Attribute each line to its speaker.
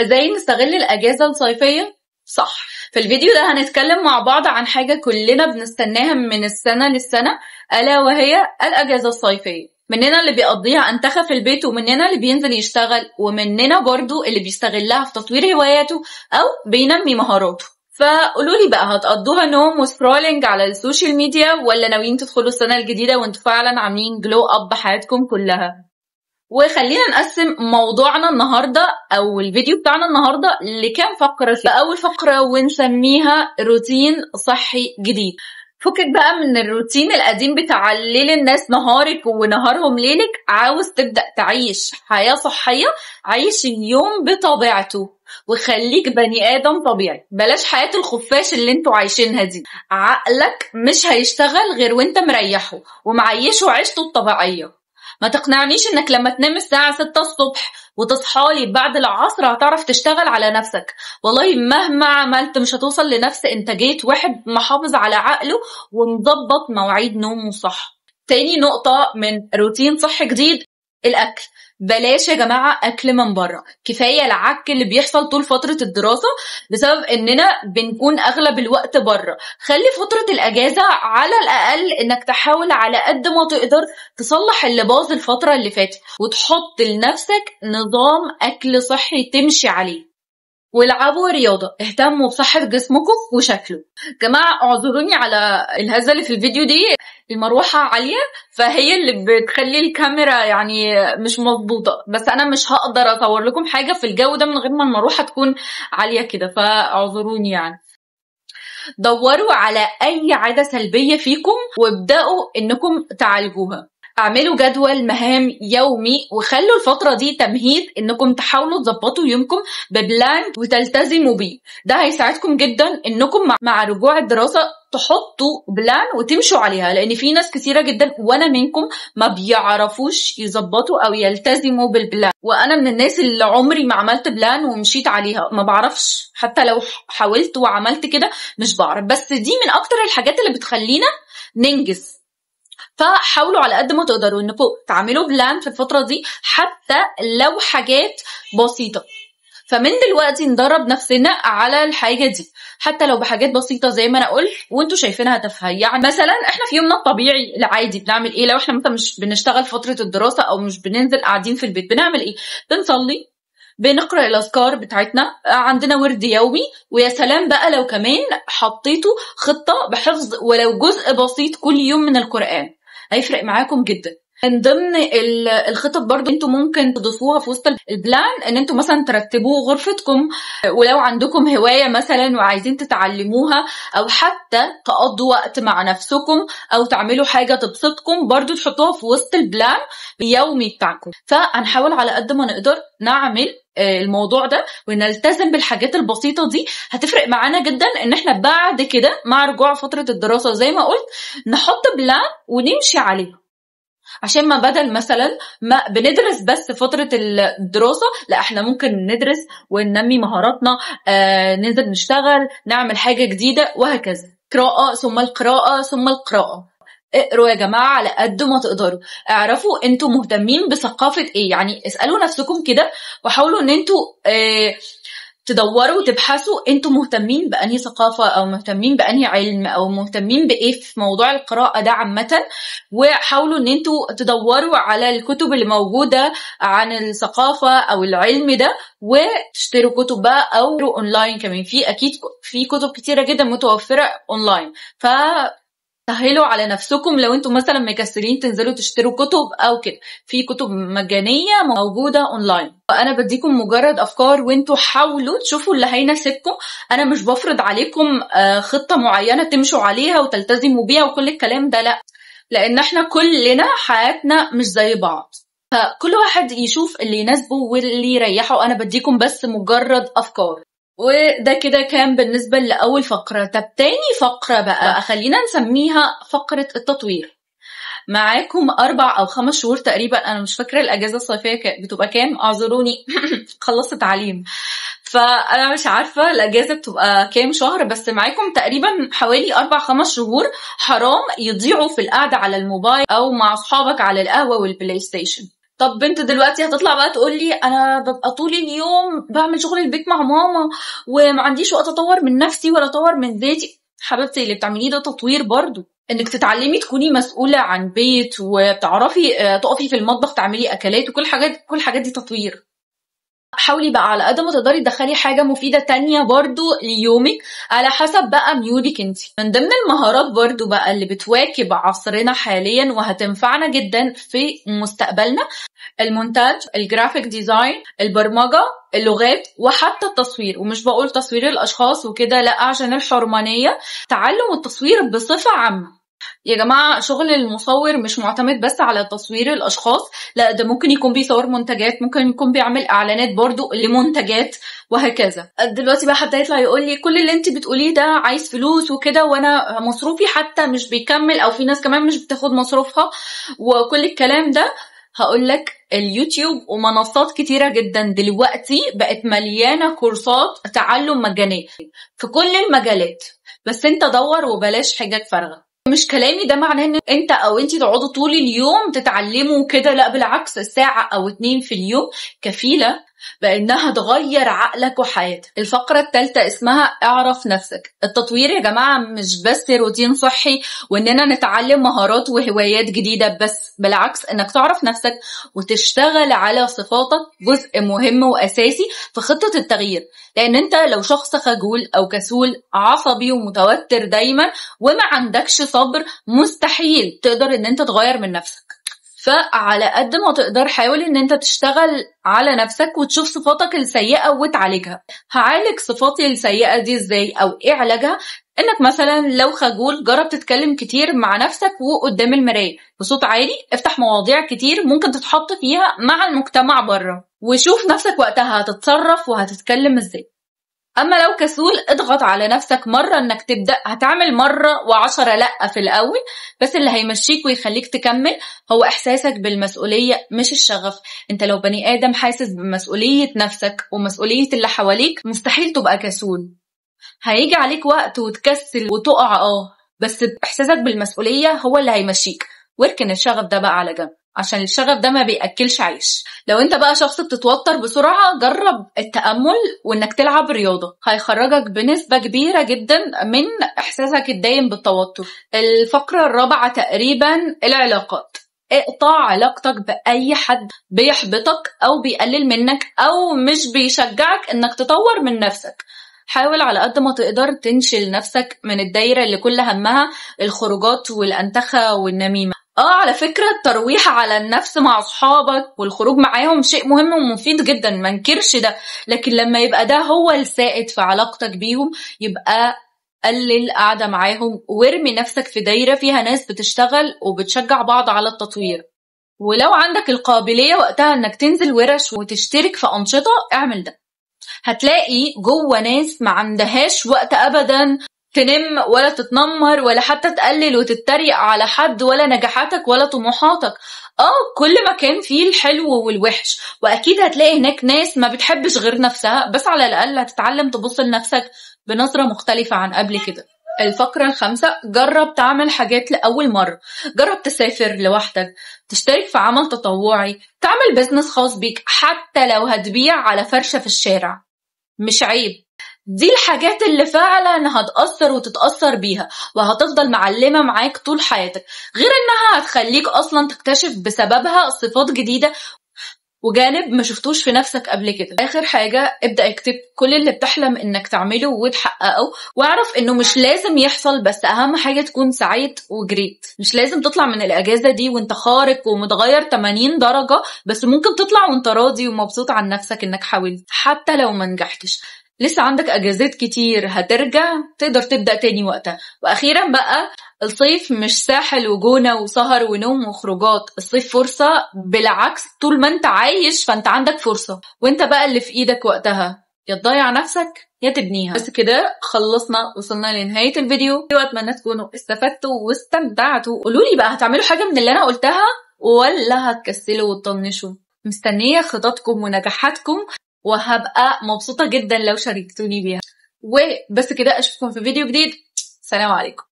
Speaker 1: ازاي نستغل الاجازة الصيفية؟ صح. في الفيديو ده هنتكلم مع بعض عن حاجة كلنا بنستناها من السنة للسنة، ألا وهي الأجازة الصيفية. مننا اللي بيقضيها أنتخى في البيت، ومننا اللي بينزل يشتغل، ومننا برضو اللي بيستغلها في تطوير هواياته أو بينمي مهاراته. فقولولي بقى، هتقضوها نوم وسكرولينج على السوشيال ميديا، ولا ناويين تدخلوا السنة الجديدة وانتوا فعلا عاملين جلو أب حياتكم كلها؟ وخلينا نقسم موضوعنا النهاردة أو الفيديو بتاعنا النهاردة لكام فقرة. أول فقرة ونسميها روتين صحي جديد. فكك بقى من الروتين القديم بتاع ليل الناس نهارك ونهارهم ليلك. عاوز تبدأ تعيش حياة صحية، عيش اليوم بطبيعته وخليك بني آدم طبيعي. بلاش حياة الخفاش اللي انتوا عايشينها دي. عقلك مش هيشتغل غير وانت مريحه ومعيشه عيشته الطبيعية. ما تقنعنيش انك لما تنام الساعة 6 الصبح وتصحالي بعد العصر هتعرف تشتغل على نفسك. والله مهما عملت مش هتوصل لنفس انتاجية واحد محافظ على عقله ومضبط مواعيد نومه صح. تاني نقطة من روتين صحي جديد، الأكل. بلاش يا جماعة أكل من بره. كفاية العك اللي بيحصل طول فترة الدراسة بسبب إننا بنكون أغلب الوقت بره. خلي فترة الأجازة على الأقل إنك تحاول على قد ما تقدر تصلح اللي باظ الفترة اللي فاتت، وتحط لنفسك نظام أكل صحي تمشي عليه. والعبوا رياضة، اهتموا بصحة جسمكم وشكله. جماعة اعذروني على الهزة اللي في الفيديو دي، المروحة عالية فهي اللي بتخلي الكاميرا يعني مش مظبوطة، بس انا مش هقدر اصور لكم حاجة في الجو ده من غير ما المروحة تكون عالية كده، فاعذروني يعني. دوروا على اي عادة سلبية فيكم وابدأوا انكم تعالجوها. اعملوا جدول مهام يومي وخلوا الفترة دي تمهيد انكم تحاولوا تظبطوا يومكم ببلان وتلتزموا بيه. ده هيساعدكم جدا انكم مع رجوع الدراسة تحطوا بلان وتمشوا عليها، لان في ناس كثيرة جدا وانا منكم ما بيعرفوش يظبطوا او يلتزموا بالبلان. وانا من الناس اللي عمري ما عملت بلان ومشيت عليها، ما بعرفش حتى لو حاولت وعملت كده مش بعرف. بس دي من اكتر الحاجات اللي بتخلينا ننجز. فحاولوا على قد ما تقدروا انكم تعملوا بلان في الفترة دي حتى لو حاجات بسيطة. فمن دلوقتي ندرب نفسنا على الحاجة دي حتى لو بحاجات بسيطة زي ما انا قلت وانتوا شايفينها تافهة. يعني مثلا احنا في يومنا الطبيعي العادي بنعمل ايه؟ لو احنا مثلا مش بنشتغل فترة الدراسة او مش بننزل قاعدين في البيت بنعمل ايه؟ بنصلي، بنقرأ الأذكار بتاعتنا، عندنا ورد يومي. ويا سلام بقى لو كمان حطيتوا خطة بحفظ ولو جزء بسيط كل يوم من القرآن، هيفرق معاكم جدا. من ضمن الخطط برضو انتوا ممكن تضيفوها في وسط البلان ان انتوا مثلا ترتبوا غرفتكم، ولو عندكم هواية مثلا وعايزين تتعلموها، او حتى تقضوا وقت مع نفسكم او تعملوا حاجة تبسطكم برضو تحطوها في وسط البلان اليومي بتاعكم. فهنحاول على قد ما نقدر نعمل الموضوع ده ونلتزم بالحاجات البسيطة دي. هتفرق معانا جدا ان احنا بعد كده مع رجوع فترة الدراسة زي ما قلت نحط بلان ونمشي عليه، عشان ما بدل مثلا ما بندرس بس فترة الدراسة، لا احنا ممكن ندرس وننمي مهاراتنا، ننزل نشتغل، نعمل حاجة جديدة وهكذا. قراءة ثم القراءة ثم القراءة. اقروا يا جماعة على قد ما تقدروا. اعرفوا انتوا مهتمين بثقافة ايه، يعني اسألوا نفسكم كده وحاولوا ان انتوا تدوروا وتبحثوا انتوا مهتمين بأنهي ثقافة او مهتمين بأنهي علم او مهتمين بايه في موضوع القراءة ده عامة. وحاولوا ان انتوا تدوروا على الكتب اللي موجودة عن الثقافة او العلم ده وتشتروا كتب بقى او اونلاين كمان. في اكيد في كتب كتيرة جدا متوفرة اونلاين، سهلوا على نفسكم. لو انتم مثلا مكسلين تنزلوا تشتروا كتب او كده، في كتب مجانية موجودة اونلاين. وانا بديكم مجرد افكار وانتوا حاولوا تشوفوا اللي هيناسبكم. انا مش بفرض عليكم خطة معينة تمشوا عليها وتلتزموا بيها وكل الكلام ده، لا، لان احنا كلنا حياتنا مش زي بعض، فكل واحد يشوف اللي يناسبه واللي يريحه. انا بديكم بس مجرد افكار. وده كده كان بالنسبة لأول فقرة. طب تاني فقرة بقى خلينا نسميها فقرة التطوير. معاكم 4 أو 5 شهور تقريبا، أنا مش فاكرة الأجازة الصيفية بتبقى كام، أعذروني خلصت تعليم فأنا مش عارفة الأجازة بتبقى كام شهر، بس معاكم تقريبا حوالي 4-5 شهور حرام يضيعوا في القعدة على الموبايل أو مع أصحابك على القهوة والبلاي ستيشن. طب بنت دلوقتي هتطلع بقى تقول لي انا ببقى طول اليوم بعمل شغل البيت مع ماما وما عنديش وقت اطور من نفسي ولا اطور من ذاتي. حبيبتي اللي بتعمليه ده تطوير برضو، انك تتعلمي تكوني مسؤولة عن بيت وبتعرفي تقفي في المطبخ تعملي اكلات وكل الحاجات دي تطوير. حاولي بقى على قد ما تقدري تدخلي حاجة مفيدة تانية برضو ليومك على حسب بقى ميولك انتي. من ضمن المهارات برضو بقى اللي بتواكب عصرنا حاليا وهتنفعنا جدا في مستقبلنا المونتاج، الجرافيك ديزاين، البرمجة، اللغات، وحتى التصوير. ومش بقول تصوير الأشخاص وكده لأ، عشان الحرمانية، تعلم التصوير بصفة عامة. يا جماعة شغل المصور مش معتمد بس على تصوير الأشخاص، لا ده ممكن يكون بيصور منتجات، ممكن يكون بيعمل إعلانات برضو لمنتجات وهكذا. دلوقتي بقى حد يطلع يقول لي كل اللي انت بتقوليه ده عايز فلوس وكده وانا مصروفي حتى مش بيكمل، او في ناس كمان مش بتاخد مصروفها وكل الكلام ده. هقولك اليوتيوب ومنصات كتيرة جدا دلوقتي بقت مليانة كورسات تعلم مجانية في كل المجالات، بس انت دور وبلاش حاجات فارغة. مش كلامي ده معناه ان انت او انتي تقعدوا طول اليوم تتعلموا كده، لا بالعكس، ساعة او 2 في اليوم كفيلة بانها تغير عقلك وحياتك. الفقرة الثالثة اسمها اعرف نفسك. التطوير يا جماعة مش بس روتين صحي واننا نتعلم مهارات وهوايات جديدة بس، بالعكس انك تعرف نفسك وتشتغل على صفاتك جزء مهم واساسي في خطة التغيير. لان انت لو شخص خجول او كسول عصبي ومتوتر دايما وما عندكش صبر، مستحيل تقدر ان انت تغير من نفسك. فعلى قد ما تقدر حاول ان انت تشتغل على نفسك وتشوف صفاتك السيئة وتعالجها. هعالج صفاتي السيئة دي ازاي او ايه علاجها؟ انك مثلا لو خجول جرب تتكلم كتير مع نفسك وقدام المراية بصوت عالي، افتح مواضيع كتير ممكن تتحط فيها مع المجتمع بره، وشوف نفسك وقتها هتتصرف وهتتكلم ازاي. اما لو كسول اضغط على نفسك مرة انك تبدأ، هتعمل مرة و10 لأ في الاول، بس اللي هيمشيك ويخليك تكمل هو احساسك بالمسؤولية مش الشغف. انت لو بني ادم حاسس بمسؤولية نفسك ومسؤولية اللي حواليك مستحيل تبقى كسول. هيجي عليك وقت وتكسل وتقع بس احساسك بالمسؤولية هو اللي هيمشيك. واركن الشغف ده بقى على جنب عشان الشغف ده ما بيأكلش عيش. لو انت بقى شخص بتتوتر بسرعة جرب التأمل وانك تلعب رياضة، هيخرجك بنسبة كبيرة جدا من احساسك الدايم بالتوتر. الفقرة الرابعة تقريبا العلاقات. اقطع علاقتك بأي حد بيحبطك او بيقلل منك او مش بيشجعك انك تطور من نفسك. حاول على قد ما تقدر تنشل نفسك من الدايرة اللي كل همها الخروجات والأنتخة والنميمة. على فكرة الترويح على النفس مع أصحابك والخروج معاهم شيء مهم ومفيد جدا، منكرش ده، لكن لما يبقى ده هو السائد في علاقتك بيهم يبقى قلل قاعدة معاهم وارمي نفسك في دايرة فيها ناس بتشتغل وبتشجع بعض على التطوير. ولو عندك القابلية وقتها انك تنزل ورش وتشترك في أنشطة اعمل ده. هتلاقي جوه ناس ما عندهاش وقت أبدا تنم ولا تتنمر ولا حتى تقلل وتتريق على حد ولا نجاحاتك ولا طموحاتك. كل مكان فيه الحلو والوحش، واكيد هتلاقي هناك ناس ما بتحبش غير نفسها، بس على الاقل هتتعلم تبص لنفسك بنظرة مختلفة عن قبل كده. الفقرة الخامسة جرب تعمل حاجات لأول مرة. جرب تسافر لوحدك، تشترك في عمل تطوعي، تعمل بيزنس خاص بيك، حتى لو هتبيع على فرشة في الشارع مش عيب. دي الحاجات اللي فعلا هتأثر وتتأثر بيها وهتفضل معلمة معاك طول حياتك، غير انها هتخليك اصلا تكتشف بسببها صفات جديدة وجانب ما شفتوش في نفسك قبل كده. اخر حاجة ابدأ اكتب كل اللي بتحلم انك تعمله وتحققه، واعرف انه مش لازم يحصل، بس اهم حاجة تكون سعيد وجريت. مش لازم تطلع من الاجازة دي وانت خارق ومتغير 80 درجة، بس ممكن تطلع وانت راضي ومبسوط عن نفسك انك حاولت حتى لو ما نجحتش. لسه عندك اجازات كتير هترجع تقدر تبدأ تاني وقتها. واخيرا بقى الصيف مش ساحل وجونة وسهر ونوم وخروجات، الصيف فرصة، بالعكس طول ما انت عايش فانت عندك فرصة، وانت بقى اللي في ايدك وقتها يا تضيع نفسك يا تبنيها. بس كده خلصنا، وصلنا لنهاية الفيديو، واتمنى تكونوا استفدتوا واستمتعتوا. قولولي بقى هتعملوا حاجة من اللي انا قلتها ولا هتكسلوا وتطنشوا؟ مستنية خططكم ونجاحاتكم وهبقى مبسوطة جدا لو شاركتوني بيها. وبس كده اشوفكم في فيديو جديد. سلام عليكم.